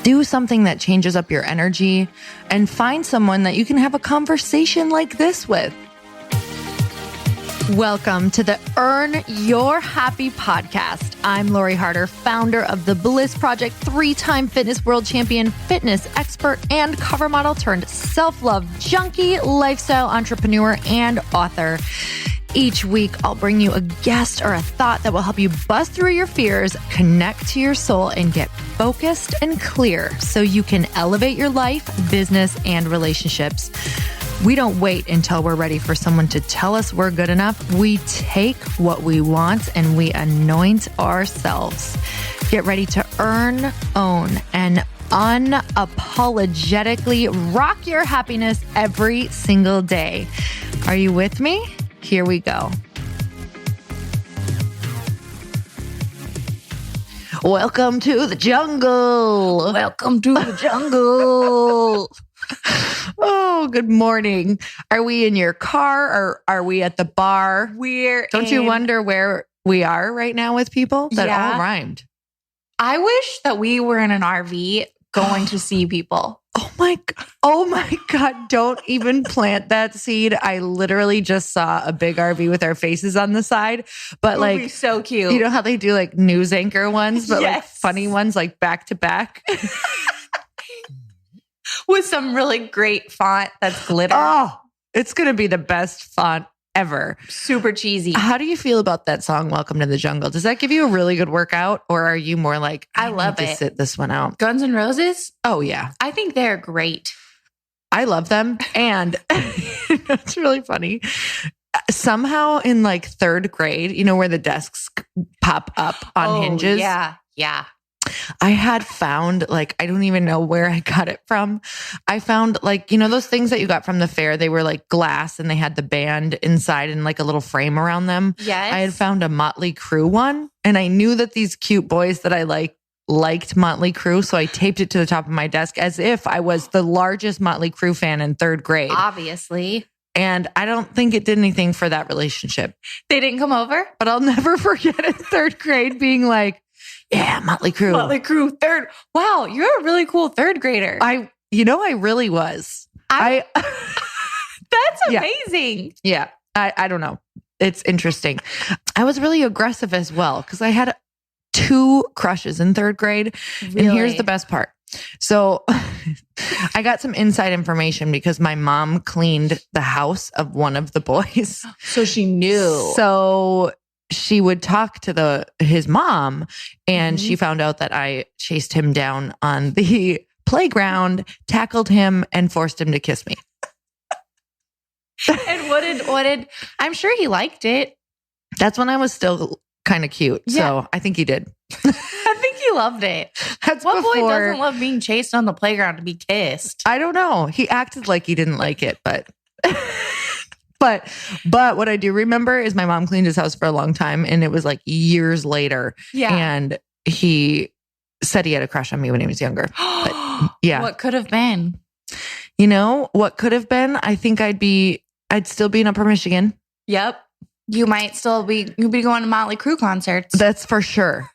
Do something that changes up your energy and find someone that you can have a conversation like this with. Welcome to the Earn Your Happy podcast. I'm Lori Harder, founder of The Bliss Project, 3-time fitness world champion, fitness expert, and cover model turned self-love junkie, lifestyle entrepreneur, and author. Each week, I'll bring you a guest or a thought that will help you bust through your fears, connect to your soul, and get focused and clear so you can elevate your life, business, and relationships. We don't wait until we're ready for someone to tell us we're good enough. We take what we want and we anoint ourselves. Get ready to earn, own, and unapologetically rock your happiness every single day. Are you with me? Here we go. Welcome to the jungle. Welcome to the jungle. Oh, good morning. Are we in your car or are we at the bar? Don't you wonder where we are right now with people? That all rhymed. I wish that we were in an RV going to see people. Oh my God. Don't even plant that seed. I literally just saw a big RV with our faces on the side, but It would be so cute. You know how they do like news anchor ones, but Yes. like funny ones, like back to back. With some really great font that's glitter. Oh, it's going to be the best font ever. Super cheesy. How do you feel about that song, Welcome to the Jungle? Does that give you a really good workout or are you more like, I love need to it. sit this one out? Guns N' Roses? Oh yeah. I think they're great. I love them. And it's really funny. Somehow in like third grade, you know, where the desks pop up on hinges. Yeah. I had found like, I don't even know where I got it from. I found like, you know, those things that you got from the fair, they were like glass and they had the band inside and like a little frame around them. Yes. I had found a Motley Crue one and I knew that these cute boys that I liked Motley Crue. So I taped it to the top of my desk as if I was the largest Motley Crue fan in third grade. Obviously. And I don't think it did anything for that relationship. They didn't come over? But I'll never forget in third grade being like, yeah, Motley Crue. Motley Crue, third. Wow, you're a really cool third grader. I really was. That's Yeah. amazing. Yeah. I don't know. It's interesting. I was really aggressive as well because I had 2 crushes in third grade. Really? And here's the best part. So I got some inside information because my mom cleaned the house of one of the boys. So she knew. So she would talk to his mom and she found out that I chased him down on the playground, tackled him and forced him to kiss me. And what did, I'm sure he liked it. That's when I was still kind of cute. Yeah. So I think he did. I think he loved it. That's What boy before- doesn't love being chased on the playground to be kissed? I don't know. He acted like he didn't like it, but but what I do remember is my mom cleaned his house for a long time and it was like years later. Yeah. And he said he had a crush on me when he was younger. But yeah. What could have been? You know, what could have been? I think I'd still be in Upper Michigan. Yep. You might still be, you'd be going to Motley Crue concerts. That's for sure.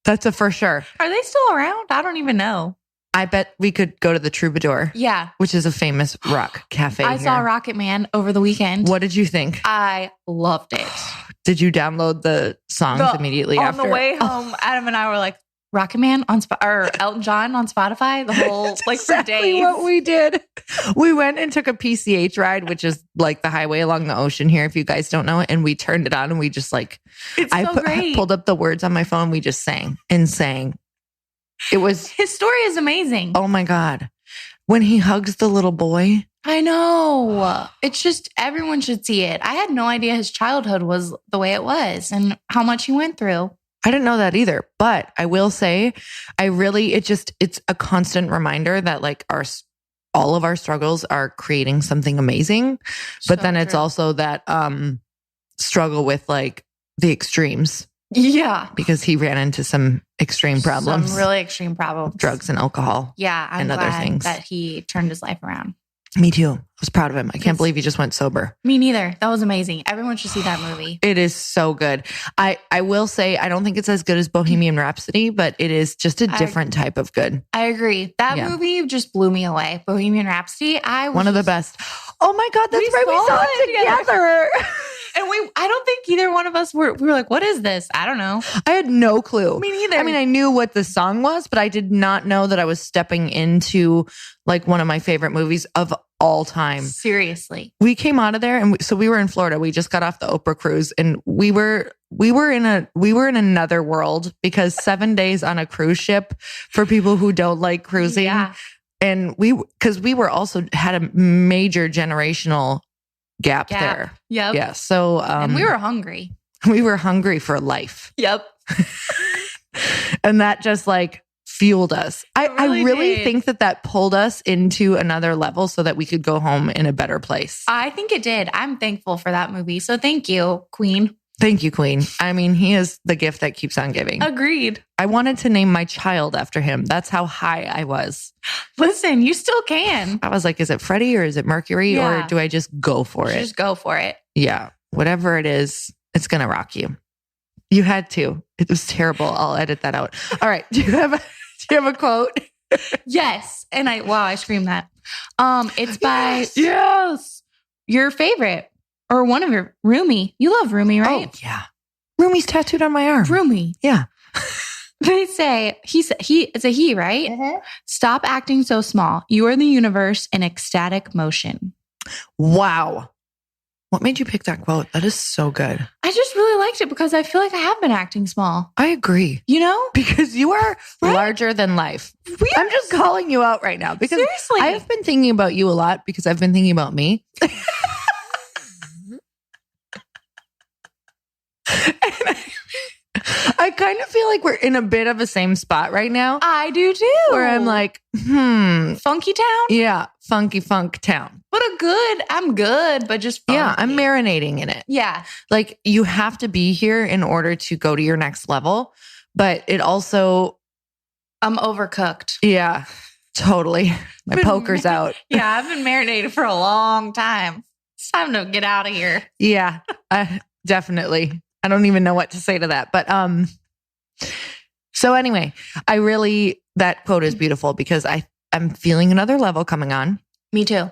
That's a for sure. Are they still around? I don't even know. I bet we could go to the Troubadour. Yeah. Which is a famous rock cafe. I saw here. Rocket Man over the weekend. What did you think? I loved it. Did you download the songs immediately after? On the way home, Adam and I were like, Rocket Man on or Elton John on Spotify, the whole like for exactly days. what we did. We went and took a PCH ride, which is like the highway along the ocean here, if you guys don't know it. And we turned it on and we just like, It's I so great. pulled up the words on my phone. We just sang and sang. It was, His story is amazing. oh my God. When he hugs the little boy. I know. It's just, everyone should see it. I had no idea his childhood was the way it was and how much he went through. I didn't know that either, but I will say it's a constant reminder that like all of our struggles are creating something amazing. But So then it's true. also that struggle with like the extremes Yeah. because he ran into some extreme problems, Some really extreme problems. drugs and alcohol. Yeah. I'm and glad other things. that he turned his life around. Me too. I was proud of him. I can't believe he just went sober. Me neither. That was amazing. Everyone should see that movie. It is so good. I will say, I don't think it's as good as Bohemian Rhapsody, but it is just a different type of good. I agree. That movie just blew me away. Bohemian Rhapsody. One of the best. Oh my God, that's right. We saw it together. And I don't think either one of us we were like, what is this? I don't know. I had no clue. Me neither. I mean, I knew what the song was, but I did not know that I was stepping into like one of my favorite movies of all time. Seriously. We came out of there and so we were in Florida. We just got off the Oprah cruise and we were in another world because 7 days on a cruise ship for people who don't like cruising. Yeah. And because we were also had a major generational gap there. Yep. Yeah. So, and we were hungry. We were hungry for life. Yep. And that just like fueled us. I really did. think that pulled us into another level so that we could go home in a better place. I think it did. I'm thankful for that movie. So thank you, Queen. Thank you, Queen. I mean, he is the gift that keeps on giving. Agreed. I wanted to name my child after him. That's how high I was. Listen, you still can. I was like, is it Freddie or is it Mercury or do I just go for it? Just go for it. Yeah. Whatever it is, it's going to rock you. You had to. It was terrible. I'll edit that out. All right. Do you have a quote? Yes. And I screamed that. It's by your favorite. Or one of your Rumi. You love Rumi, right? Oh, yeah. Rumi's tattooed on my arm. Rumi. Yeah. They say, it's a he, right? Mm-hmm. Stop acting so small. You are the universe in ecstatic motion. Wow. What made you pick that quote? That is so good. I just really liked it because I feel like I have been acting small. I agree. You know? Because you are larger than life. I'm just calling you out right now. Because seriously. I have been thinking about you a lot because I've been thinking about me. I kind of feel like we're in a bit of the same spot right now. I do too. Where I'm like, Funky town? Yeah, funky funk town. But I'm good, but just funky. Yeah, I'm marinating in it. Yeah. Like you have to be here in order to go to your next level. But it also... I'm overcooked. Yeah, totally. My poker's out. Yeah, I've been marinated for a long time. It's time to get out of here. Yeah, definitely. I don't even know what to say to that. But so anyway, that quote is beautiful because I'm feeling another level coming on. Me too.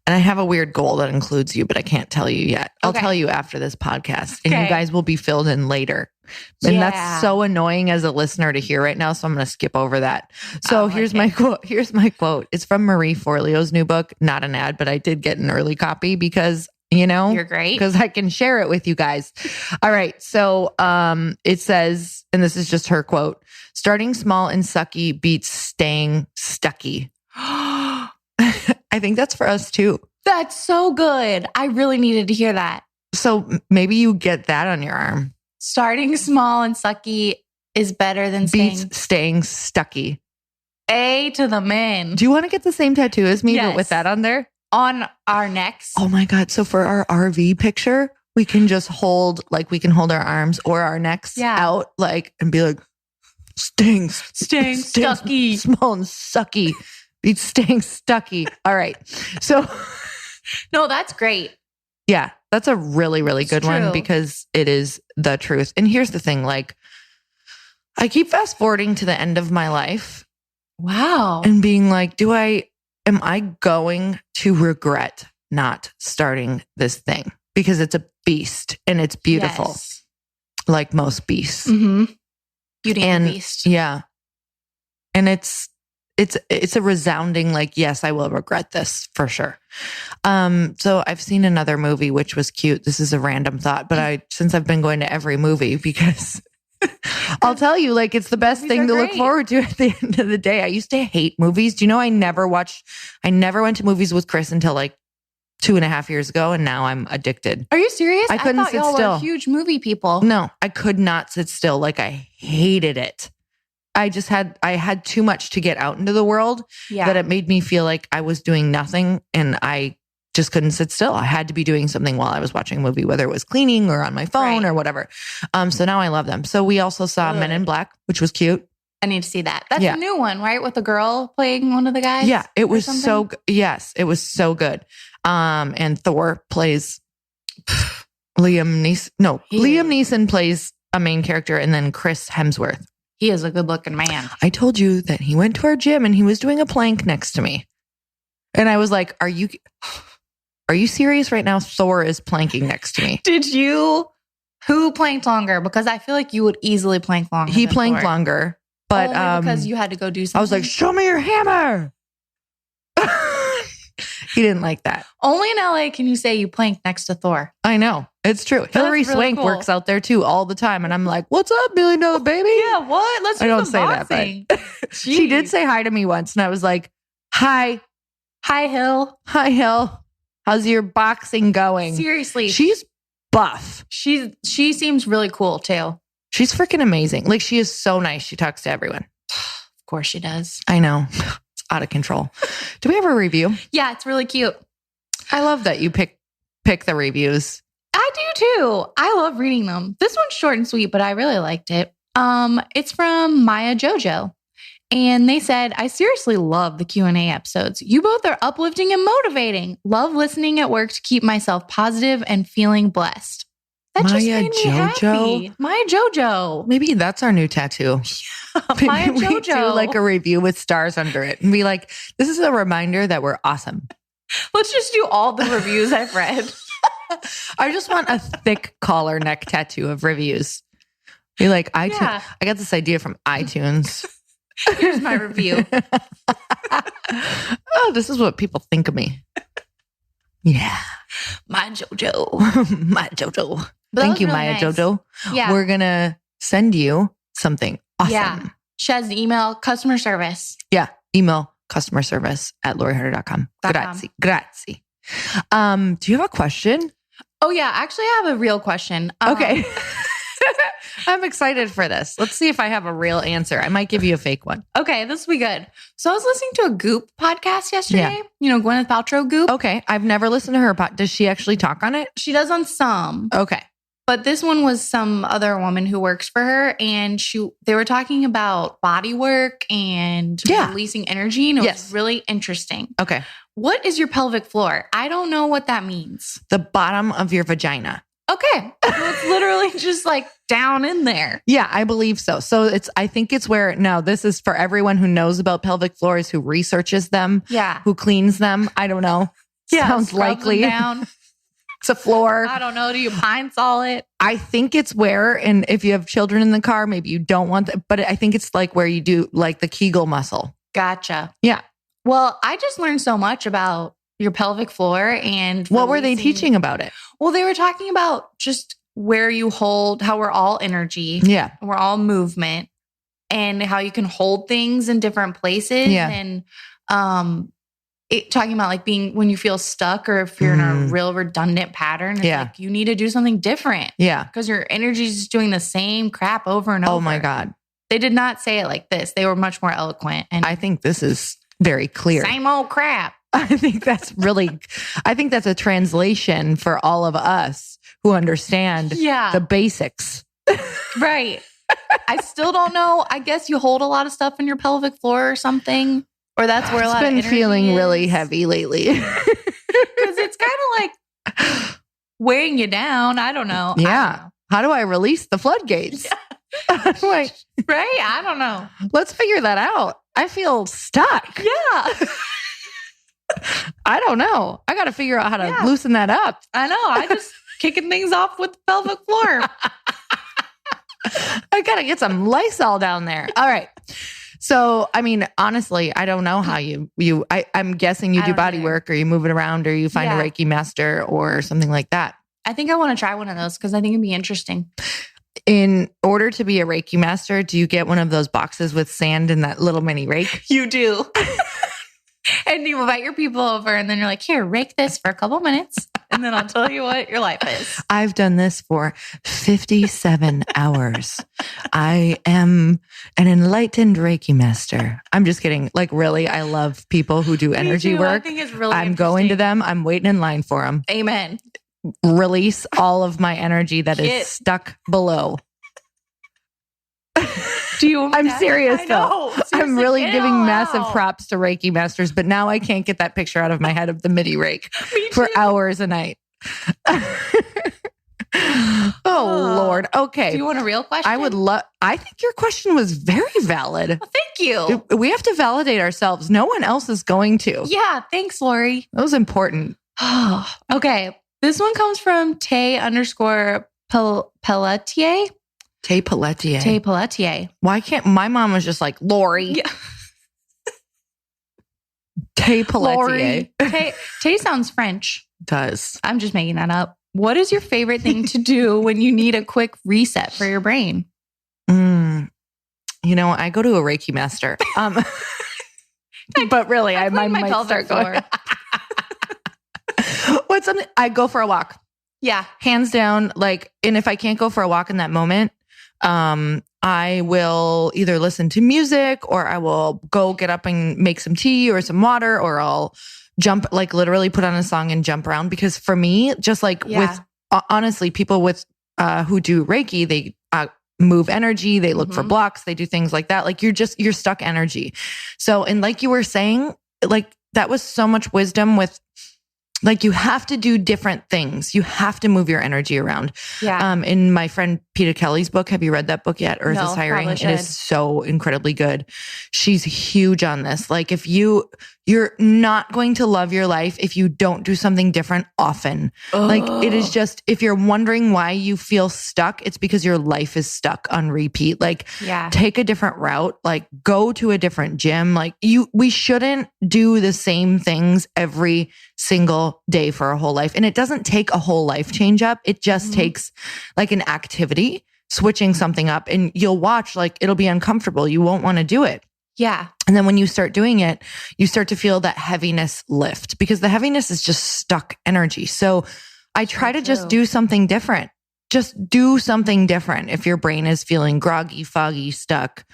And I have a weird goal that includes you, but I can't tell you yet. I'll tell you after this podcast and you guys will be filled in later. And that's so annoying as a listener to hear right now. So I'm going to skip over that. So here's my quote. It's from Marie Forleo's new book, not an ad, but I did get an early copy because you're great because I can share it with you guys. All right. So it says, and this is just her quote, starting small and sucky beats staying stucky. I think that's for us too. That's so good. I really needed to hear that. So maybe you get that on your arm. Starting small and sucky is better than staying stucky. A to the men. Do you want to get the same tattoo as me, but with that on there? On our necks. Oh my God. So for our RV picture, we can just hold our arms or our necks out and be like, staying stucky. Small and sucky. Be staying stucky. All right. So no, that's great. Yeah. That's a really, really good one because it is the truth. And here's the thing, like I keep fast forwarding to the end of my life. Wow. And being like, am I going to regret not starting this thing? Because it's a beast and it's beautiful. Yes. Like most beasts. Mm-hmm. Beauty and the Beast. Yeah. And it's a resounding like, yes, I will regret this for sure. So I've seen another movie, which was cute. This is a random thought, but since I've been going to every movie because I'll tell you, like, it's the best thing to look forward to at the end of the day. I used to hate movies. Do you know I never went to movies with Chris until like 2.5 years ago, and now I'm addicted. Are you serious? I couldn't sit still. Were huge movie people. No, I could not sit still. Like I hated it. I had too much to get out into the world that it made me feel like I was doing nothing and I just couldn't sit still. I had to be doing something while I was watching a movie, whether it was cleaning or on my phone or whatever. So now I love them. So we also saw Men in Black, which was cute. I need to see that. That's a new one, right? With the girl playing one of the guys? Yeah, it was so good. Yes, it was so good. And Thor plays Liam Neeson. No, Liam Neeson plays a main character, and then Chris Hemsworth. He is a good looking man. I told you that he went to our gym and he was doing a plank next to me. And I was like, are you serious right now? Thor is planking next to me. Who planked longer? Because I feel like you would easily plank longer. He planked longer, but because you had to go do something. I was like, show me your hammer. He didn't like that. Only in LA can you say you planked next to Thor. I know. It's true. Hilary Swank works out there too all the time. And I'm like, what's up, $1 million baby? Yeah, what? Let's do I don't some say boxing. that, but she did say hi to me once. And I was like, hi. Hi, Hill. Hi, Hill. How's your boxing going? Seriously. She's buff. She seems really cool too. She's freaking amazing. Like, she is so nice. She talks to everyone. Of course she does. I know. It's out of control. Do we have a review? Yeah, it's really cute. I love that you pick the reviews. I do too. I love reading them. This one's short and sweet, but I really liked it. It's from MyahJoJo. And they said, I seriously love the Q&A episodes. You both are uplifting and motivating. Love listening at work to keep myself positive and feeling blessed. That just made me happy. MyahJoJo. Maybe that's our new tattoo. MyahJoJo. We do like a review with stars under it and be like, this is a reminder that we're awesome. Let's just do all the reviews I've read. I just want a thick collar neck tattoo of reviews. Be like, iTunes. Yeah. I got this idea from iTunes. Here's my review. Oh, this is what people think of me. Yeah. MyahJoJo. MyahJoJo. Thank you, really MyahJoJo. Nice. Yeah. We're going to send you something awesome. Yeah. She has an email, customer service. Yeah. Email customer service at LoriHarder.com. Grazie. Do you have a question? Oh, yeah. Actually, I have a real question. Okay. I'm excited for this. Let's see if I have a real answer. I might give you a fake one. Okay, this will be good. So I was listening to a Goop podcast yesterday. Yeah. You know, Gwyneth Paltrow Goop. Okay, I've never listened to her. Does she actually talk on it? She does on some. Okay. But this one was some other woman who works for her. And they were talking about body work and releasing energy. And it was really interesting. Okay. What is your pelvic floor? I don't know what that means. The bottom of your vagina. Okay. So it's literally just like down in there. Yeah, I believe so. So I think it's where, this is for everyone who knows about pelvic floors, who researches them, who cleans them. I don't know. Yeah, sounds likely. Down. It's a floor. I don't know. Do you pine sol it? I think it's where, and if you have children in the car, maybe you don't want that, but I think it's like where you do like the Kegel muscle. Gotcha. Yeah. Well, I just learned so much about your pelvic floor and what were they teaching about it? Well, they were talking about just where you hold, how we're all energy. Yeah. We're all movement and how you can hold things in different places. Yeah. And talking about like being when you feel stuck or if you're in a real redundant pattern, it's like you need to do something different. Yeah. Because your energy is just doing the same crap over and over. Oh my God. They did not say it like this. They were much more eloquent. And I think this is very clear. Same old crap. I think that's a translation for all of us who understand the basics. Right. I still don't know. I guess you hold a lot of stuff in your pelvic floor or something, or that's where a lot of energy is. It's been feeling really heavy lately. Because it's kind of like weighing you down. I don't know. Yeah. How do I release the floodgates? Yeah. Right? I don't know. Let's figure that out. I feel stuck. Yeah. I don't know. I got to figure out how to loosen that up. I know. I just kicking things off with the pelvic floor. I got to get some Lysol down there. All right. So, I mean, honestly, I don't know how I'm guessing you do body work or you move it around or you find a Reiki master or something like that. I think I want to try one of those because I think it'd be interesting. In order to be a Reiki master, do you get one of those boxes with sand and that little mini rake? You do. And you invite your people over and then you're like, here, rake this for a couple minutes. And then I'll tell you what your life is. I've done this for 57 hours. I am an enlightened Reiki master. I'm just kidding. Like, really, I love people who do energy work. I think it's really I'm going to them. I'm waiting in line for them. Amen. Release all of my energy that is stuck below. Do you want me I'm to- serious I though. know. I'm Seriously, really get it giving all massive out. props to Reiki masters, but now I can't get that picture out of my head of the MIDI rake Me for too. hours a night. Oh, Lord. Okay. Do you want a real question? I think your question was very valid. Well, thank you. We have to validate ourselves. No one else is going to. Yeah, thanks, Lori. That was important. Okay. This one comes from Tay_Pelletier. Tay Pelletier. Tay Pelletier. Why can't my mom was just like, Lori. Yeah. Tay Pelletier. Lori. Tay sounds French. Does. I'm just making that up. What is your favorite thing to do when you need a quick reset for your brain? You know, I go to a Reiki master. But really, I might start going. What's something? I go for a walk. Yeah. Hands down. Like, and if I can't go for a walk in that moment, I will either listen to music or I will go get up and make some tea or some water, or I'll jump, like literally put on a song and jump around. Because for me, just like with, honestly, people with, who do Reiki, they, move energy. They look for blocks. They do things like that. Like you're stuck energy. So, and like you were saying, like that was so much wisdom with, like, you have to do different things. You have to move your energy around. Yeah. In my friend Peter Kelly's book, have you read that book yet? Earth is Hiring. It is so incredibly good. She's huge on this. Like, if you're not going to love your life if you don't do something different often. Like, it is just, if you're wondering why you feel stuck, it's because your life is stuck on repeat. Like, take a different route. Like, go to a different gym. Like, we shouldn't do the same things every single day for a whole life. And it doesn't take a whole life change up. It just takes like an activity, switching something up, and you'll watch, like, it'll be uncomfortable. You won't want to do it. Yeah. And then when you start doing it, you start to feel that heaviness lift, because the heaviness is just stuck energy. So I try to just do something different. Just do something different. If your brain is feeling groggy, foggy, stuck,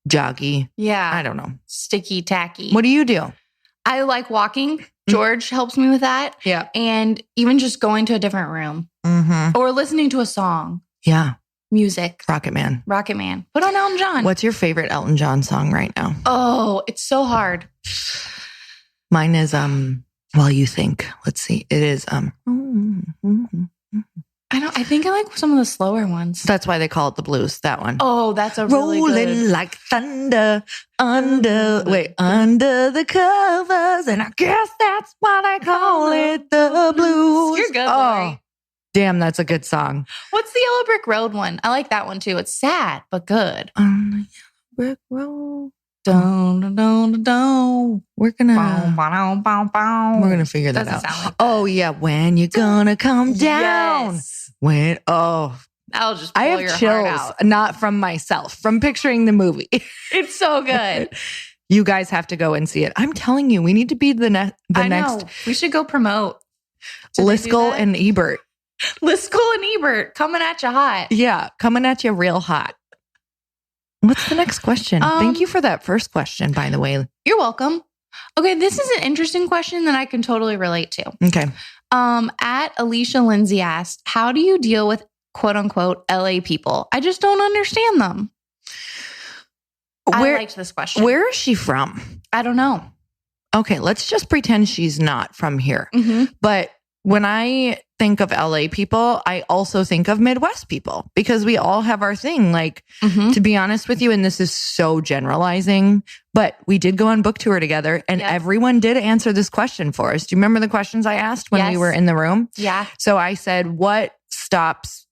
joggy. Yeah. I don't know. Sticky, tacky. What do you do? I like walking. George helps me with that. Yeah. And even just going to a different room or listening to a song. Yeah. Music. Rocket Man. Put on Elton John. What's your favorite Elton John song right now? Oh, it's so hard. Mine is, While You Think. Let's see. It is, I think I like some of the slower ones. That's why they call it the blues, that one. Oh, that's a really Rolling good. like thunder under the covers. And I guess that's why they call it the blues. You're good, Oh, Lori. damn, that's a good song. What's the Yellow Brick Road one? I like that one too. It's sad, but good. On the yellow brick road. Dun, dun, dun. We're gonna figure that Doesn't out. sound like Oh yeah, when you gonna come down? Yes. When I'll just pull I have your chills, heart out. not from myself, from picturing the movie. It's so good. You guys have to go and see it. I'm telling you, we need to be the next We should go promote. Did they do Liskell that? and Ebert. Liskell and Ebert coming at you hot. Yeah, coming at you real hot. What's the next question? Thank you for that first question, by the way. You're welcome. Okay, this is an interesting question that I can totally relate to. Okay. At Alicia Lindsay asked, how do you deal with quote unquote LA people? I just don't understand them. I liked this question. Where is she from? I don't know. Okay, let's just pretend she's not from here. But when I think of LA people, I also think of Midwest people, because we all have our thing. Like, to be honest with you, and this is so generalizing, but we did go on book tour together, and everyone did answer this question for us. Do you remember the questions I asked when we were in the room? Yeah. So I said, what stops,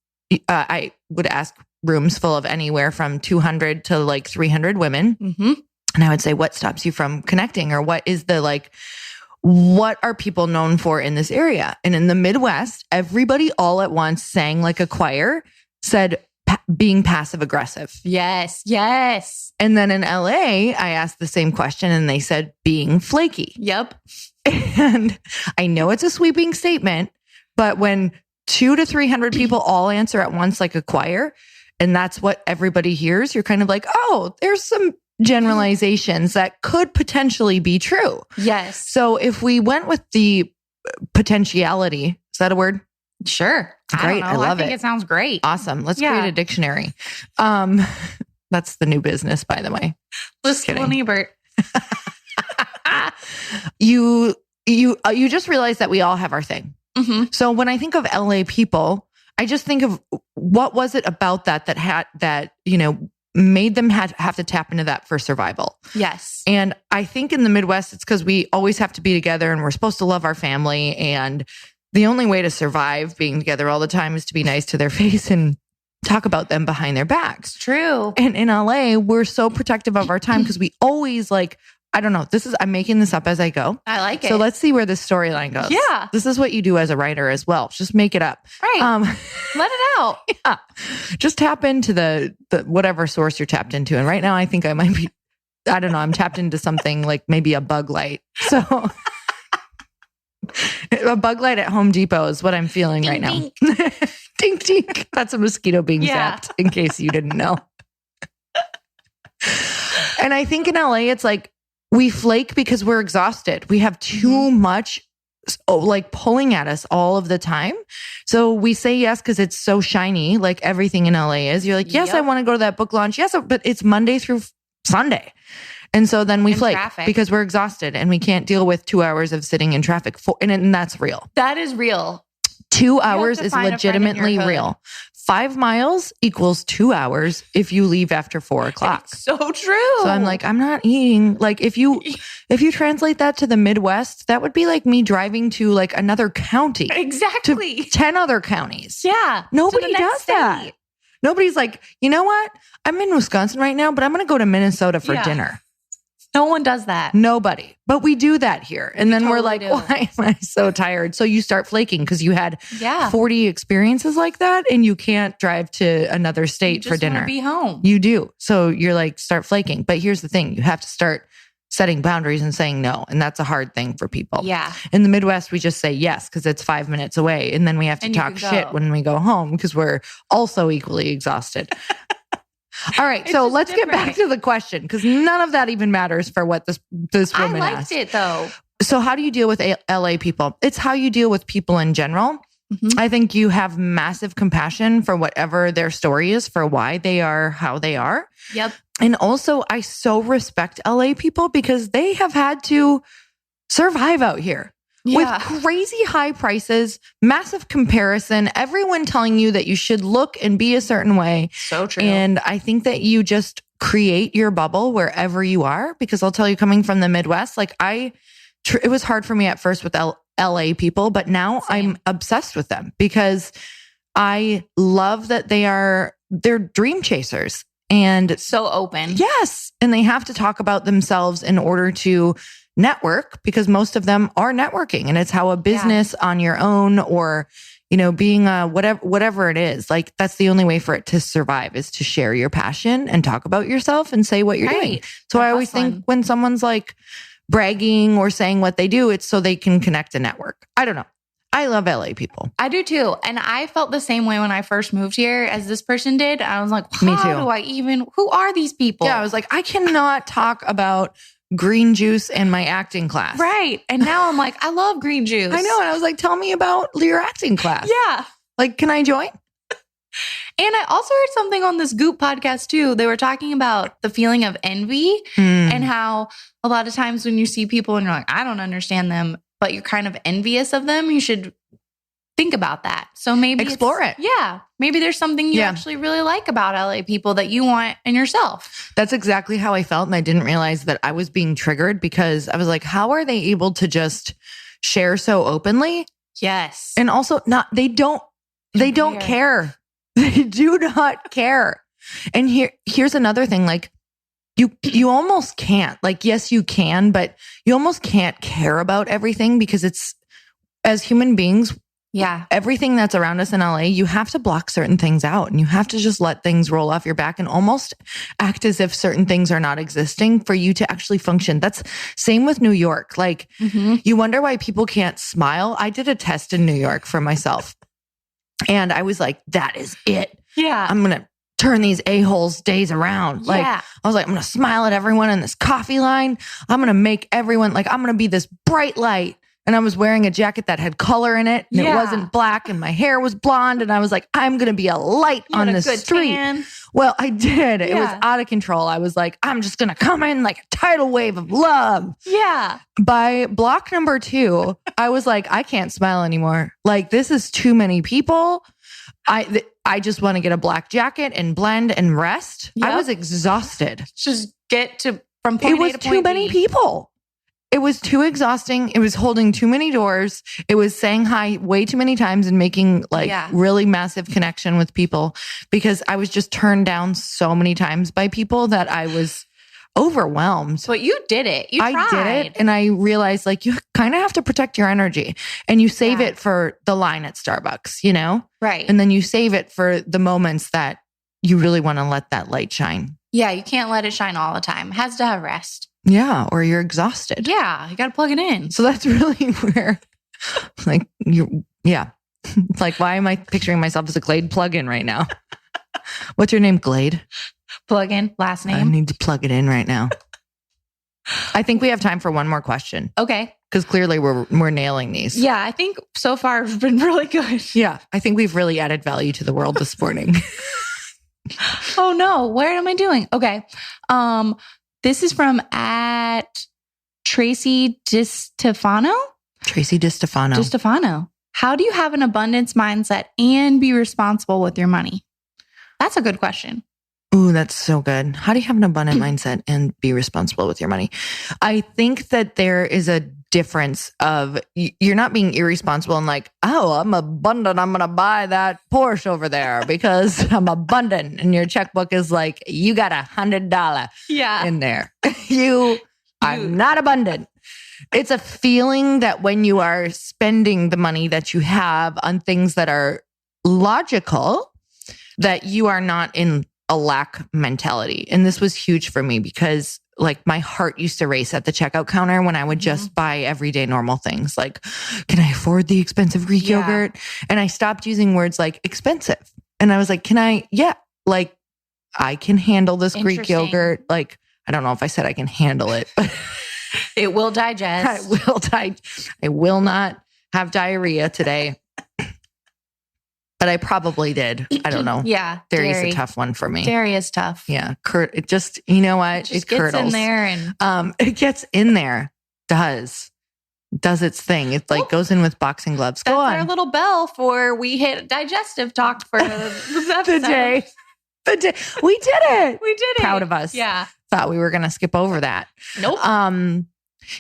I would ask rooms full of anywhere from 200 to like 300 women. And I would say, what stops you from connecting? Or what is the, like, what are people known for in this area? And in the Midwest, everybody all at once sang like a choir, said being passive aggressive. Yes. Yes. And then in LA, I asked the same question and they said being flaky. Yep. And I know it's a sweeping statement, but when 200 to 300 people all answer at once like a choir, and that's what everybody hears, you're kind of like, oh, there's some generalizations that could potentially be true. Yes. So if we went with the potentiality, is that a word? Sure. Great. I love it. I think it sounds great. Awesome. Let's create a dictionary. That's the new business, by the way. Listful and Ebert. You just realize that we all have our thing. Mm-hmm. So when I think of LA people, I just think of what was it about that made them have to tap into that for survival. Yes. And I think in the Midwest, it's because we always have to be together and we're supposed to love our family. And the only way to survive being together all the time is to be nice to their face and talk about them behind their backs. True. And in LA, we're so protective of our time because we always I don't know. I'm making this up as I go. I like it. So let's see where this storyline goes. Yeah. This is what you do as a writer as well. Just make it up. Right. Let it out. Yeah. Just tap into the whatever source you're tapped into. And right now I think I might be, I don't know, I'm tapped into something like maybe a bug light. So a bug light at Home Depot is what I'm feeling right now. Dink, dink. That's a mosquito being zapped, in case you didn't know. And I think in LA, it's we flake because we're exhausted. We have too much pulling at us all of the time. So we say yes because it's so shiny, like everything in LA is. You're like, yes, Yep. I want to go to that book launch. Yes, but it's Monday through Sunday. And so then we flake traffic. because we're exhausted and we can't deal with 2 hours of sitting in traffic. And that's real. That is real. 2 hours to is find a friend in your legitimately hood. real. 5 miles equals 2 hours if you leave after 4 o'clock. It's so true. So I'm like, I'm not eating. If you translate that to the Midwest, that would be like me driving to another county, exactly. to 10 other counties. Yeah. Nobody does that. State. Nobody's like, you know what? I'm in Wisconsin right now, but I'm going to go to Minnesota for dinner. No one does that. Nobody. But we do that here. And then we're totally like, do. why am I so tired? So you start flaking because you had Yeah. 40 experiences like that and you can't drive to another state for dinner. Be home. You do. So you're start flaking. But here's the thing. You have to start setting boundaries and saying no. And that's a hard thing for people. Yeah. In the Midwest, we just say yes because it's 5 minutes away. And then we have to talk shit when we go home because we're also equally exhausted. All right. So let's get back to the question because none of that even matters for what this woman I liked asked. it though. So how do you deal with LA people? It's how you deal with people in general. Mm-hmm. I think you have massive compassion for whatever their story is, for why they are how they are. Yep. And also, I so respect LA people because they have had to survive out here with crazy high prices, massive comparison, everyone telling you that you should look and be a certain way. So true. And I think that you just create your bubble wherever you are, because I'll tell you, coming from the Midwest, it was hard for me at first with LA people, but now I'm obsessed with them because I love that they're dream chasers and so open. Yes. And they have to talk about themselves in order to network, because most of them are networking, and it's how a business on your own, or, being a whatever it is, that's the only way for it to survive, is to share your passion and talk about yourself and say what you're doing. So I always think when someone's bragging or saying what they do, it's so they can connect a network. I don't know. I love LA people. I do too. And I felt the same way when I first moved here as this person did. I was like, Me too. Who are these people? Yeah, I was like, I cannot talk about green juice and my acting class. Right. And now I'm like, I love green juice. I know. And I was like, tell me about your acting class. Yeah. Can I join? And I also heard something on this Goop podcast too. They were talking about the feeling of envy and how a lot of times when you see people and you're like, I don't understand them, but you're kind of envious of them, you should think about that. So maybe explore it. Yeah. Maybe there's something you actually really like about LA people that you want in yourself. That's exactly how I felt. And I didn't realize that I was being triggered, because I was like, how are they able to just share so openly? Yes. And also they don't care. They do not care. And here's another thing. You almost can't, yes, you can, but you almost can't care about everything, because it's, as human beings, everything that's around us in LA, you have to block certain things out, and you have to just let things roll off your back and almost act as if certain things are not existing for you to actually function. That's same with New York. You wonder why people can't smile. I did a test in New York for myself, and I was like, that is it. Yeah. I'm going to turn these a-holes days around. I was like, I'm going to smile at everyone in this coffee line. I'm going to make everyone, I'm going to be this bright light. And I was wearing a jacket that had color in it, and it wasn't black, and my hair was blonde. And I was like, I'm going to be a light on the street. Well, I did. It was Yeah. out of control. I was like, I'm just going to come in like a tidal wave of love. Yeah. By block number 2, I was like, I can't smile anymore. Like, this is too many people. I just want to get a black jacket and blend and rest. Yep. I was exhausted. Just get to from point It A was to too point many B. people. It was too exhausting. It was holding too many doors. It was saying hi way too many times and making like really massive connection with people because I was just turned down so many times by people that I was overwhelmed. But you did it. You tried. I did it. And I realized like you kind of have to protect your energy and you save it for the line at Starbucks, you know? Right. And then you save it for the moments that you really want to let that light shine. Yeah. You can't let it shine all the time. It has to have rest. Yeah. Or you're exhausted. Yeah. You got to plug it in. So that's really where like like, why am I picturing myself as a Glade plug-in right now? What's your name, Glade? Plug in, last name. I need to plug it in right now. I think we have time for one more question. Okay. Because clearly we're nailing these. Yeah, I think so far it's been really good. Yeah, I think we've really added value to the world this morning. Oh no, what am I doing? Okay. This is from at Tracy DiStefano. Tracy DiStefano. DiStefano. How do you have an abundance mindset and be responsible with your money? That's a good question. Ooh, that's so good. How do you have an abundant mindset and be responsible with your money? I think that there is a difference of you're not being irresponsible and like, oh, I'm abundant. I'm going to buy that Porsche over there because I'm abundant. And your checkbook is like, you got $100 in there. You are not abundant. It's a feeling that when you are spending the money that you have on things that are logical, that you are not in a lack mentality. And this was huge for me because like my heart used to race at the checkout counter when I would just buy everyday normal things. Like, can I afford the expensive Greek yogurt? And I stopped using words like expensive. And I was like, like I can handle this Greek yogurt. Like, I don't know if I said I can handle it, but it will digest. I will not have diarrhea today. But I probably did. I don't know. Yeah. Dairy's a tough one for me. Dairy is tough. Yeah. It just, you know what? It curdles. Gets in there and it gets in there. Does its thing. It like goes in with boxing gloves. Go on. That's our little bell for we hit digestive talk for the day. We did it. We did it. Proud of us. Yeah. Thought we were going to skip over that. Nope.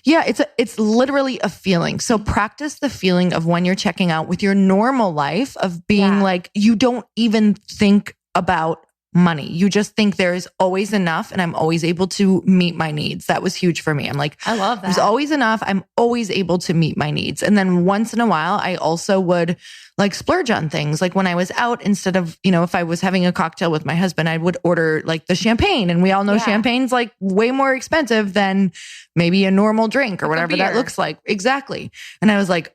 Yeah, it's literally a feeling. So practice the feeling of when you're checking out with your normal life of being like, you don't even think about money. You just think there is always enough and I'm always able to meet my needs. That was huge for me. I'm like, I love that. There's always enough. I'm always able to meet my needs. And then once in a while, I also would like splurge on things. Like when I was out, instead of, if I was having a cocktail with my husband, I would order like the champagne. And we all know champagne's like way more expensive than maybe a normal drink or whatever that looks like. Exactly. And I was like,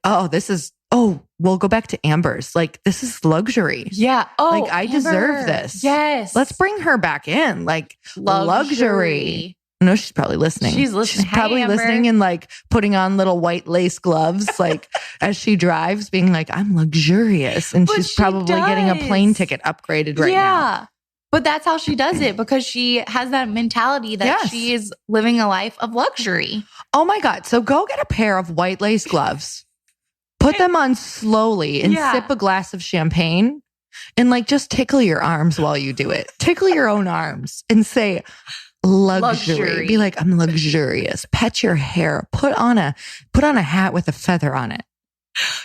we'll go back to Amber's. Like, this is luxury. Yeah. Oh, like I deserve this. Yes. Let's bring her back in. Like luxury. No, she's probably listening. She's listening. She's probably listening and like putting on little white lace gloves, like as she drives, being like, I'm luxurious. And she's probably getting a plane ticket upgraded right now. Yeah. But that's how she does it because she has that mentality that she is living a life of luxury. Oh my God. So go get a pair of white lace gloves, put them on slowly and sip a glass of champagne and like just tickle your arms while you do it. Tickle your own arms and say, luxury. Be like, I'm luxurious. Pet your hair. Put on a hat with a feather on it.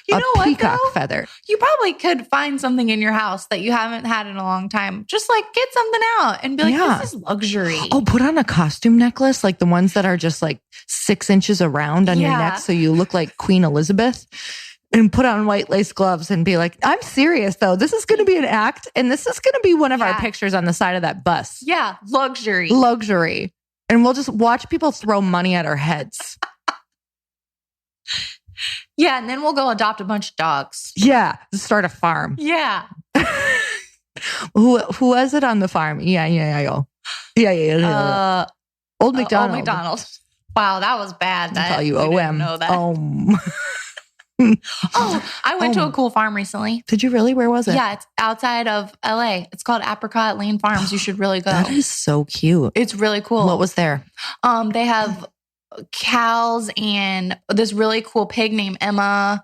You know what? Peacock feather. You probably could find something in your house that you haven't had in a long time. Just like get something out and be like, this is luxury. Oh, put on a costume necklace, like the ones that are just like 6 inches around on your neck, so you look like Queen Elizabeth. And put on white lace gloves and be like, I'm serious though. This is going to be an act. And this is going to be one of our pictures on the side of that bus. Yeah. Luxury. And we'll just watch people throw money at our heads. Yeah. And then we'll go adopt a bunch of dogs. Yeah. Start a farm. Yeah. Who was it on the farm? Yeah. Old McDonald. Old McDonald. Wow. That was bad. I'll call you OM. Know that. I went to a cool farm recently. Did you really? Where was it? Yeah, it's outside of LA. It's called Apricot Lane Farms. You should really go. That is so cute. It's really cool. What was there? They have cows and this really cool pig named Emma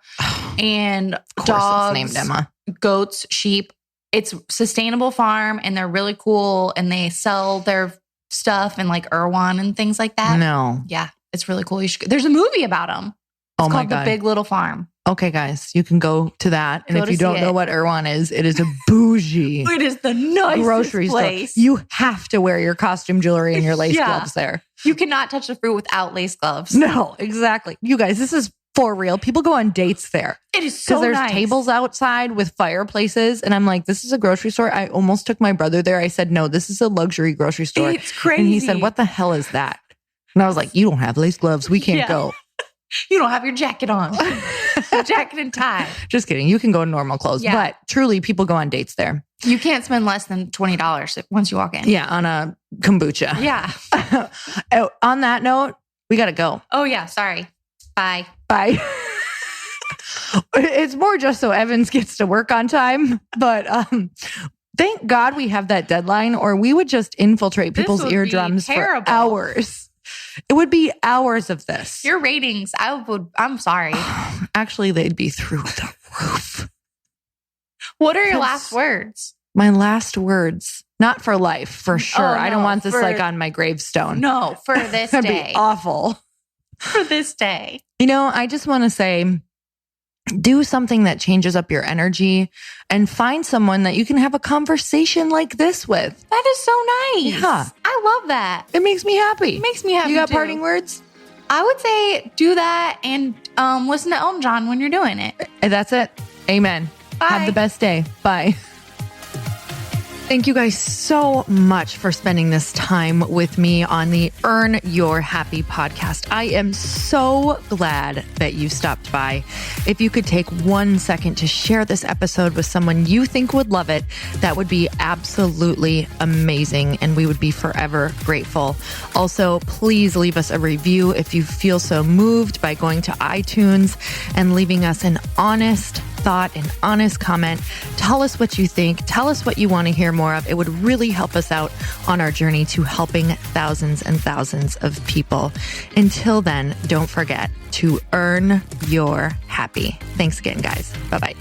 and Of course dogs, it's named Emma. goats, sheep. It's sustainable farm and they're really cool and they sell their stuff in like Irwan and things like that. No. Yeah, it's really cool. There's a movie about them. It's called The Big Little Farm. Okay, guys, you can go to that. And Go if to you don't see know it. what Irwan is, it is a bougie It is the nicest grocery place. store. You have to wear your costume jewelry and your lace gloves there. You cannot touch the fruit without lace gloves. No, exactly. You guys, this is for real. People go on dates there. It is so Because there's nice. tables outside with fireplaces. And I'm like, this is a grocery store. I almost took my brother there. I said, no, this is a luxury grocery store. It's crazy. And he said, what the hell is that? And I was like, you don't have lace gloves. We can't Yeah. go. You don't have your jacket on. Jacket and tie. Just kidding. You can go in normal clothes. Yeah. But truly, people go on dates there. You can't spend less than $20 once you walk in. Yeah, on a kombucha. Yeah. Oh, on that note, we got to go. Oh, yeah. Sorry. Bye. Bye. It's more just so Evans gets to work on time. But thank God we have that deadline, or we would just infiltrate This people's would be eardrums for terrible. hours. It would be hours of this. Your ratings, I'm sorry. Actually, they'd be through the roof. What are your Yes. last words? My last words, not for life, for sure. Oh, I don't no, want this for- like on my gravestone. No, for this That'd day. be awful. For this day. You know, I just want to say, do something that changes up your energy and find someone that you can have a conversation like this with. That is so nice. Yeah. I love that. It makes me happy. It makes me happy. You got too. parting words? I would say do that and listen to Elton John when you're doing it. And that's it. Amen. Bye. Have the best day. Bye. Thank you guys so much for spending this time with me on the Earn Your Happy podcast. I am so glad that you stopped by. If you could take 1 second to share this episode with someone you think would love it, that would be absolutely amazing, and we would be forever grateful. Also, please leave us a review if you feel so moved by going to iTunes and leaving us an honest thought, an honest comment. Tell us what you think. Tell us what you want to hear more of. It would really help us out on our journey to helping thousands and thousands of people. Until then, don't forget to earn your happy. Thanks again, guys. Bye-bye.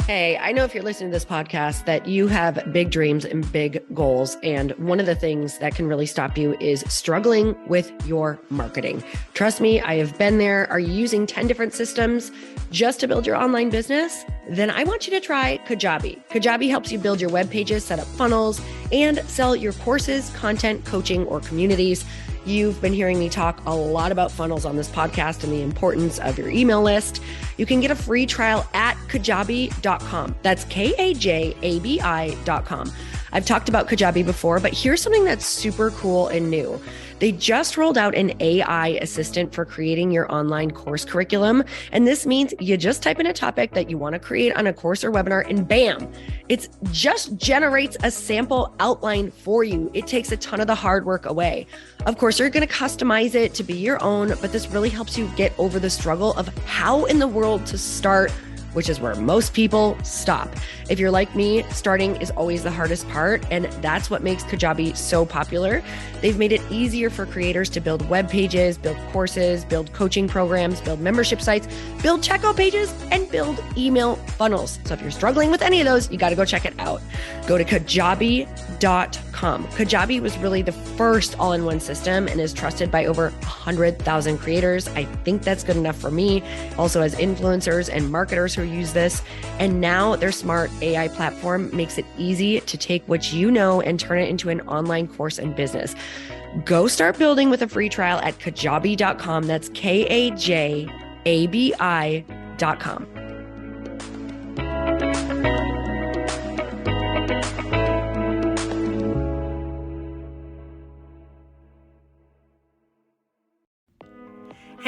Hey, I know if you're listening to this podcast that you have big dreams and big goals. And one of the things that can really stop you is struggling with your marketing. Trust me, I have been there. Are you using 10 different systems just to build your online business? Then I want you to try Kajabi. Kajabi helps you build your web pages, set up funnels, and sell your courses, content, coaching, or communities. You've been hearing me talk a lot about funnels on this podcast and the importance of your email list. You can get a free trial at kajabi.com. That's Kajabi.com. I've talked about Kajabi before, but here's something that's super cool and new. They just rolled out an AI assistant for creating your online course curriculum. And this means you just type in a topic that you want to create on a course or webinar and bam, it just generates a sample outline for you. It takes a ton of the hard work away. Of course, you're going to customize it to be your own, but this really helps you get over the struggle of how in the world to start, which is where most people stop. If you're like me, starting is always the hardest part, and that's what makes Kajabi so popular. They've made it easier for creators to build web pages, build courses, build coaching programs, build membership sites, build checkout pages, and build email funnels. So if you're struggling with any of those, you got to go check it out. Go to Kajabi.com. Kajabi was really the first all-in-one system and is trusted by over 100,000 creators. I think that's good enough for me. Also, as influencers and marketers who use this. And now their smart AI platform makes it easy to take what you know and turn it into an online course and business. Go start building with a free trial at kajabi.com. That's Kajabi.com.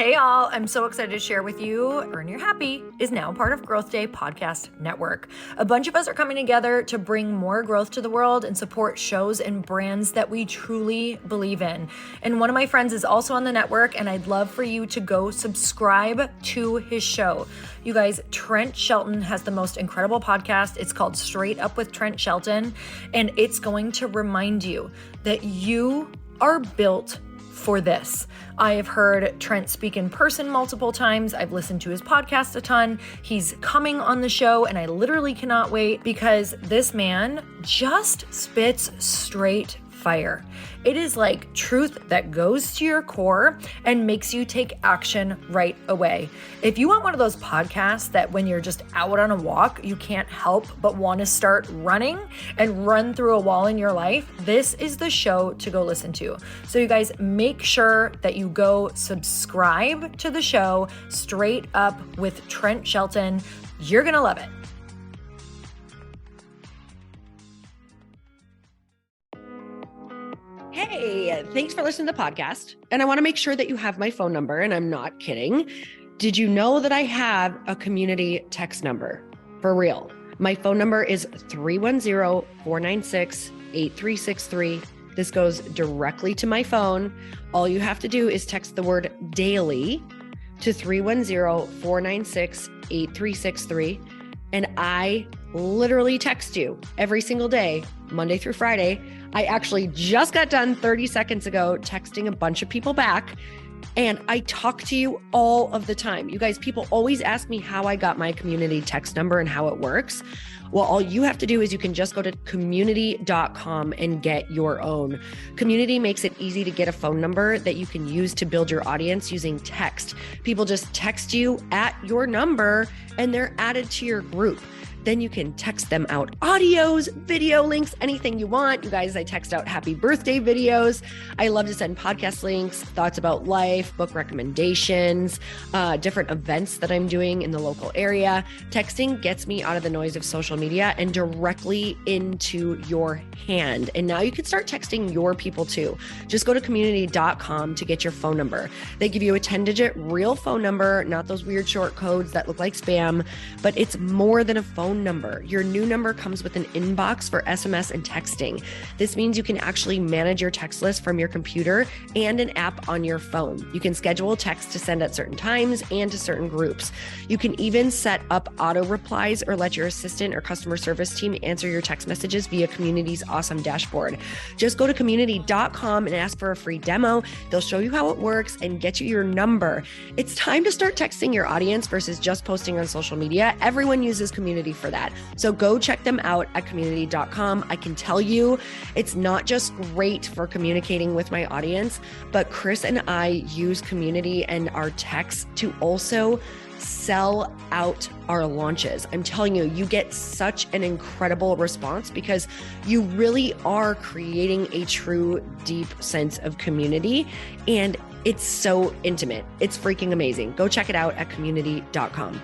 Hey all, I'm so excited to share with you, Earn Your Happy is now part of Growth Day Podcast Network. A bunch of us are coming together to bring more growth to the world and support shows and brands that we truly believe in. And one of my friends is also on the network, and I'd love for you to go subscribe to his show. You guys, Trent Shelton has the most incredible podcast. It's called Straight Up with Trent Shelton, and it's going to remind you that you are built for this. I have heard Trent speak in person multiple times. I've listened to his podcast a ton. He's coming on the show, and I literally cannot wait because this man just spits straight fire. It is like truth that goes to your core and makes you take action right away. If you want one of those podcasts that when you're just out on a walk, you can't help but want to start running and run through a wall in your life, this is the show to go listen to. So you guys, make sure that you go subscribe to the show, Straight Up with Trent Shelton. You're going to love it. Hey, thanks for listening to the podcast. And I want to make sure that you have my phone number, and I'm not kidding. Did you know that I have a community text number? For real. My phone number is 310-496-8363. This goes directly to my phone. All you have to do is text the word daily to 310-496-8363. And I literally text you every single day, Monday through Friday. I actually just got done 30 seconds ago texting a bunch of people back, and I talk to you all of the time. You guys, people always ask me how I got my community text number and how it works. Well, all you have to do is you can just go to community.com and get your own. Community makes it easy to get a phone number that you can use to build your audience using text. People just text you at your number and they're added to your group. Then you can text them out audios, video links, anything you want. You guys, I text out happy birthday videos. I love to send podcast links, thoughts about life, book recommendations, different events that I'm doing in the local area. Texting gets me out of the noise of social media and directly into your hand. And now you can start texting your people too. Just go to community.com to get your phone number. They give you a 10-digit real phone number, not those weird short codes that look like spam, but it's more than a phone number. Your new number comes with an inbox for SMS and texting. This means you can actually manage your text list from your computer and an app on your phone. You can schedule text to send at certain times and to certain groups. You can even set up auto replies or let your assistant or customer service team answer your text messages via Community's awesome dashboard. Just go to community.com and ask for a free demo. They'll show you how it works and get you your number. It's time to start texting your audience versus just posting on social media. Everyone uses Community for that. So go check them out at community.com. I can tell you it's not just great for communicating with my audience, but Chris and I use Community and our texts to also sell out our launches. I'm telling you, you get such an incredible response because you really are creating a true, deep sense of community, and it's so intimate. It's freaking amazing. Go check it out at community.com.